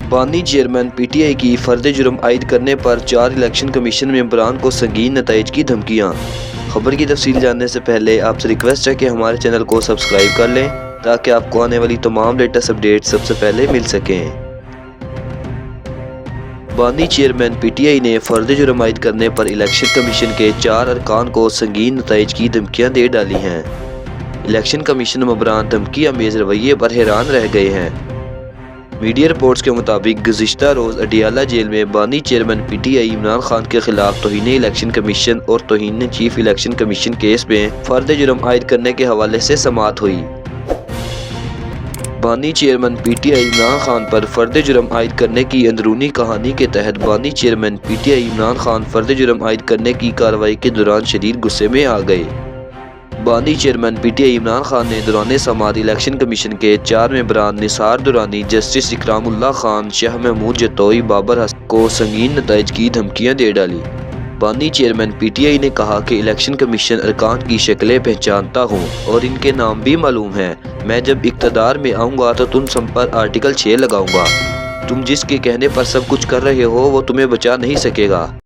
बानी chairman PTI की फर्द जुर्म आयद करने पर 4 इलेक्शन कमीशन मेंबरान को संगीन नताइज की धमकियां। खबर की तफसील जानने से पहले आपसे रिक्वेस्ट है कि हमारे चैनल को सब्सक्राइब कर लें ताकि आपको आने वाली तमाम लेटेस्ट अपडेट सबसे पहले मिल सकें। बानी चेयरमैन पीटीआई ने फर्द जुर्म आयद करने पर इलेक्शन कमीशन के 4 अरकान को संगीन नताइज की धमकियां दे डाली हैं। इलेक्शन कमीशन मेंबरान धमकी अमेज रवैये पर हैरान रह गए हैं। मीडिया रिपोर्ट्स के मुताबिक गुज़िश्ता रोज़ अडियाला जेल में बानी चेयरमैन पीटीआई इमरान खान के खिलाफ तौहीन इलेक्शन कमीशन और तौहीन चीफ इलेक्शन कमीशन केस में फर्द जुर्म आयद करने के हवाले से समाअत हुई। बानी चेयरमैन पीटीआई इमरान खान पर फर्द जुर्म आयद करने की अंदरूनी कहानी के तहत बानी चेयरमैन पीटीआई इमरान खान फर्द जुर्म आयद करने की कार्रवाई के दौरान शदीद गुस्से में आ गए। बानी चेयरमैन पीटीआई इमरान खान ने दौरान समाअत इलेक्शन कमीशन के 4 मेंबरान निसार दुरानी, जस्टिस इकरामुल्लाह खान, शाह महमूद जतोई, बाबर हसन को संगीन नताइज की धमकियां दे डाली। बानी चेयरमैन पीटीआई ने कहा कि इलेक्शन कमीशन अरकान की शक्लें पहचानता हूं और इनके नाम भी मालूम हैं। मैं जब इक़्तिदार में आऊँगा तो तुम सब पर आर्टिकल 6 लगाऊंगा। तुम जिसके कहने पर सब कुछ कर रहे हो वो तुम्हें बचा नहीं सकेगा।